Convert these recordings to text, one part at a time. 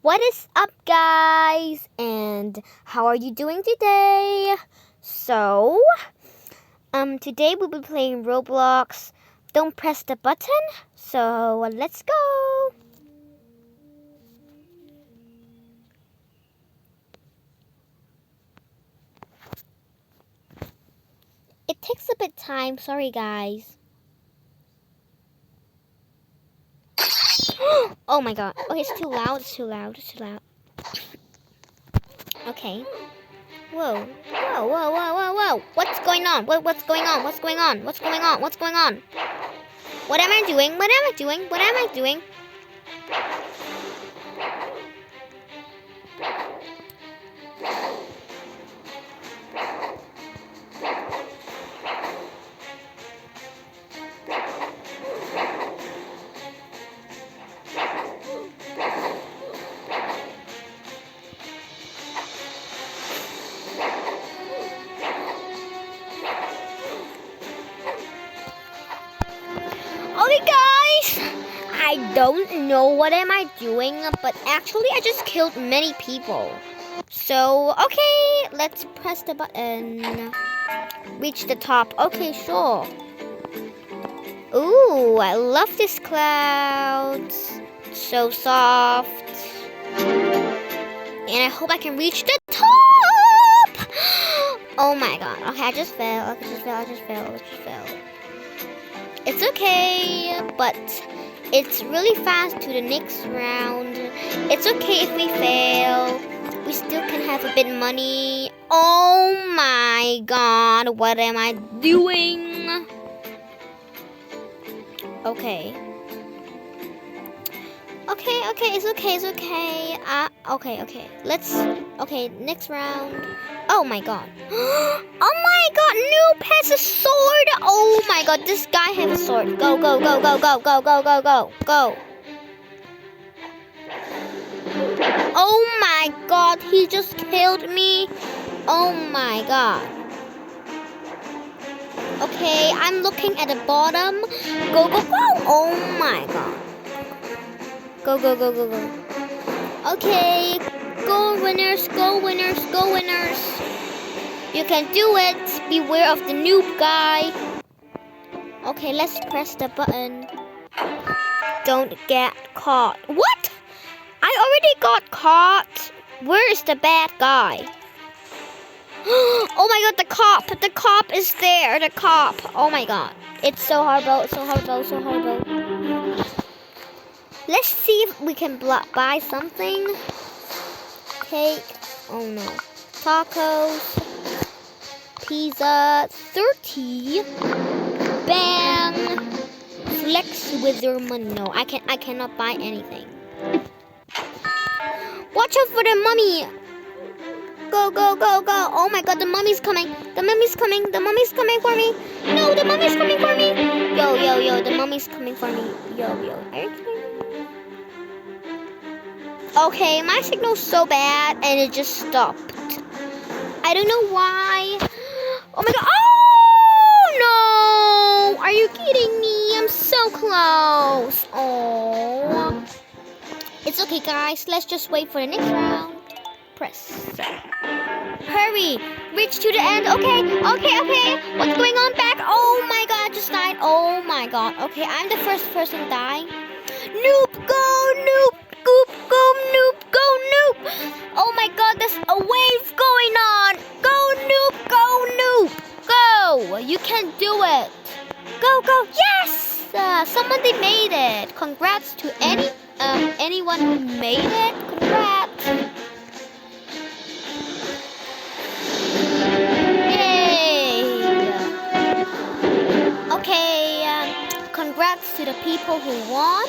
What is up, guys? And how are you doing today? So, today we'll be playing Roblox. Don't press the button. So, let's go. It takes a bit time. Sorry, guys. Oh my god. Okay, it's too loud. It's too loud. It's too loud. Okay. Whoa. Whoa, whoa, whoa, whoa, whoa. What's going on? What's going on? What's going on? What's going on? What's going on? What am I doing? What am I doing? What am I doing? Okay, guys, I don't know what am I doing, but actually I just killed many people. So, okay, let's press the button. Reach the top. Okay, sure. Ooh, I love this cloud. So soft. And I hope I can reach the top. Oh my god. Okay, I just fell. I just fell. It's okay, but it's really fast to the next round. It's okay if we fail. We still can have a bit of money. Oh my god, what am I doing? Okay. Okay, it's okay. Okay, next round. Oh my god. Oh my god, Noob has a sword. Oh my god, this guy has a sword. Go. Oh my god, he just killed me. Oh my god. Okay, I'm looking at the bottom. Go. Oh my god. Go. Okay, go winners. You can do it. Beware of the noob guy. Okay, let's press the button. Don't get caught. What? I already got caught. Where is the bad guy? Oh my god, the cop is there. The cop. Oh my god. It's so horrible. Let's see if we can buy something. Cake. Oh no. Tacos. Pizza. 30. Bang. Flex with your money. No, I cannot buy anything. Watch out for the mummy. Go. Oh my god, the mummy's coming. The mummy's coming for me. No, the mummy's coming for me. Yo, the mummy's coming for me. Yo. Are you kidding me? Okay, my signal's so bad and it just stopped. I don't know why. Oh my god. Oh no! Are you kidding me? I'm so close. Oh. It's okay, guys. Let's just wait for the next round. Press. Hurry. Reach to the end. Okay. What's going on back? Oh my god, I just died. Oh my god. Okay, I'm the first person to die. Noob, go, noob. Go, noob. Oh my god, there's a wave going on. Go, noob. Go. You can do it. Go. Yes. Somebody made it. Congrats to anyone who made it. Congrats. Yay. Okay, congrats to the people who won.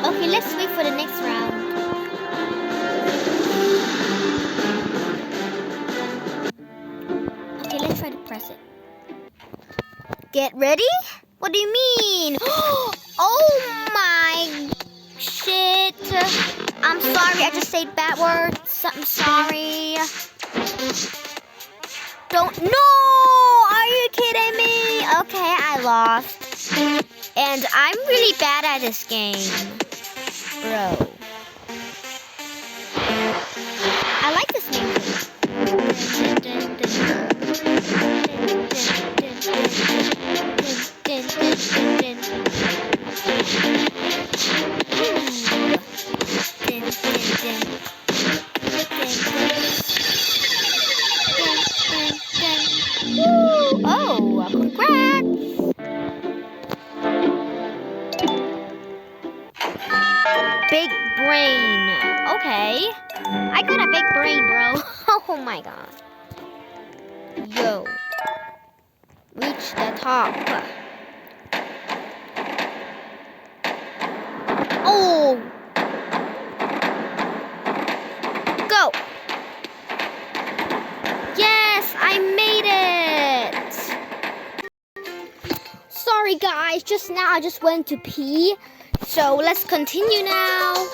Okay, let's wait for the next round. Okay, let's try to press it. Get ready? What do you mean? Oh my shit. I'm sorry, I just said bad words. I'm sorry. No! Are you kidding me? Okay, I lost. And I'm really bad at this game, bro. I like this music. Oh, congrats! Big brain. Okay. I got a big brain, bro. Oh my god. Yo. Reach the top. Oh. Go. Yes, I made it. Sorry guys, just now I just went to pee. So let's continue now.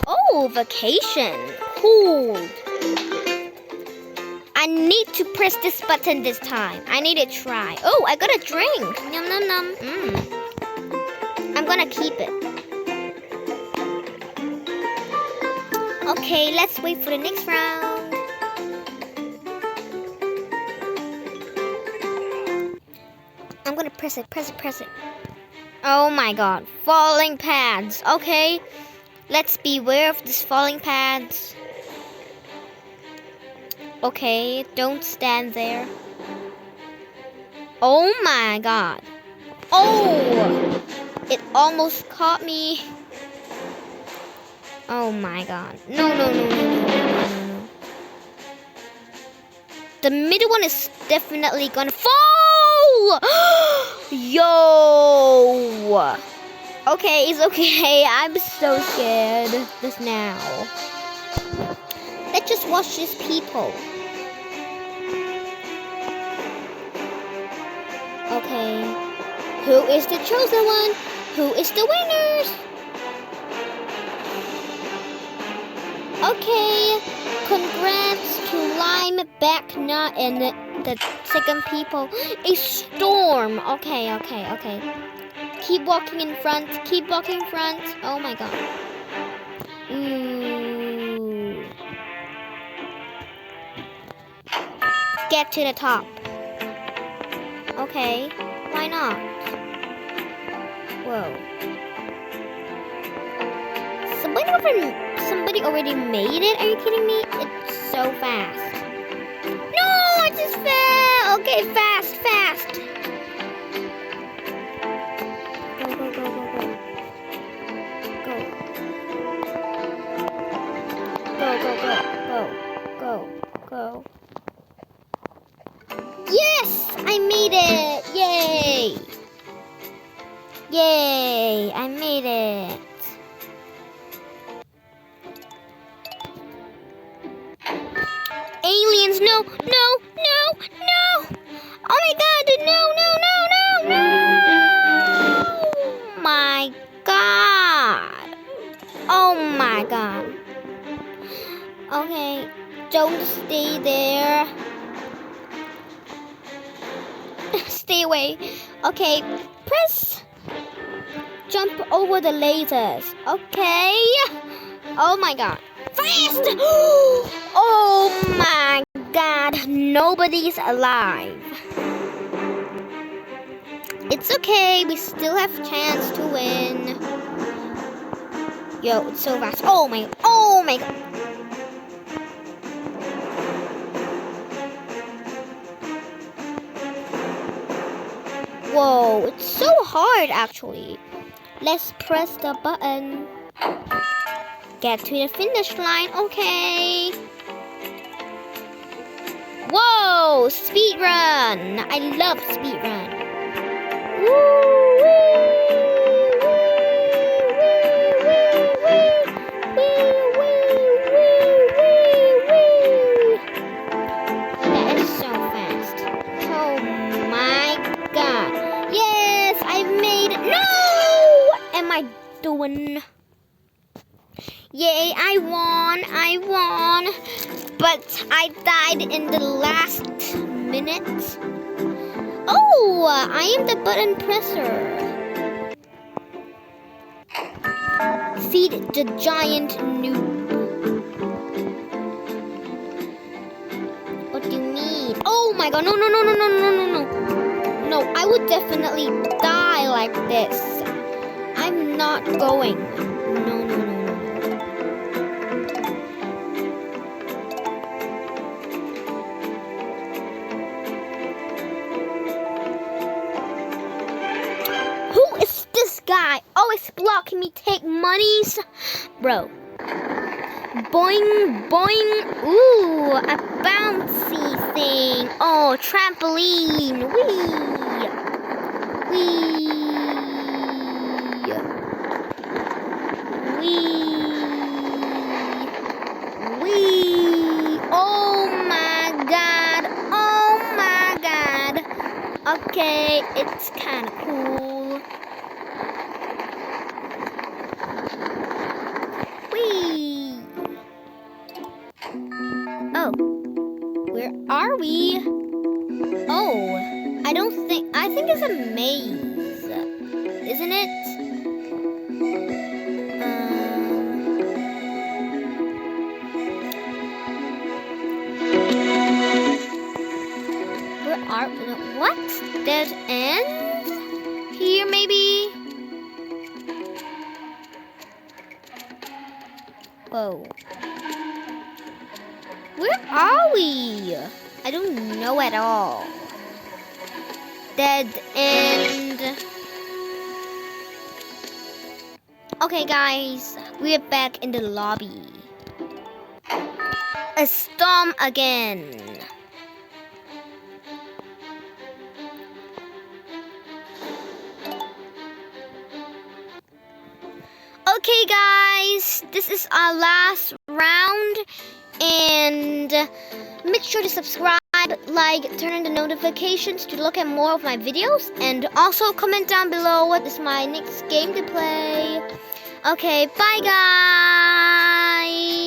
Oh, vacation. Cool. I need to press this button this time. I need to try. Oh, I got a drink. Yum, num, num. I'm gonna keep it. Okay, let's wait for the next round. I'm gonna press it. Oh my god, falling pads. Okay, let's beware of these falling pads. Okay, don't stand there. Oh my god. Oh, it almost caught me. Oh my god. No. The middle one is definitely gonna fall. Yo. Okay, it's okay. I'm so scared just now. Let's just watch these people. Okay. Who is the chosen one? Who is the winners? Okay. Congrats to Lime, Back Nut, and the second people. A storm. Okay. Keep walking in front. Oh my god. Ooh. Get to the top. Okay. Why not? Whoa. Somebody already made it? Are you kidding me? It's so fast. No, I just fell. Okay, fast. Go. Yes, I made it. Yay, I made it. Aliens, no. Oh my god, no. My god. Oh my god. Okay, don't stay there. Stay away. Okay, press. Jump over the lasers. Okay. Oh my god. Fast! Oh my god, nobody's alive. It's okay, we still have a chance to win. Yo, it's so fast. Oh my god. Whoa, it's so hard actually. Let's press the button. Get to the finish line, okay. Whoa, speed run. I love speed run. That is so fast. Oh my god. Yes, I made it. No! Am I doing? Yay, I won. But I died in the last minute. Oh, I am the button presser. defeat the giant noob. What do you mean? Oh my god, no. No, I would definitely die like this. I'm not going. No. Who is this guy? Always blocking me, take monies. Bro. Boing, boing. Ooh, a bouncy thing. Oh, trampoline. Whee. Oh my god. Okay, it's kind of cool. Whee. Oh, where are we? Oh, I think it's a maze, isn't it? What? Dead end? Here, maybe? Whoa. Where are we? I don't know at all. Dead end. Okay, guys. We're back in the lobby. A storm again. Okay, guys, this is our last round, and make sure to subscribe, like, turn on the notifications to look at more of my videos, and also comment down below what is my next game to play. Okay, bye, guys.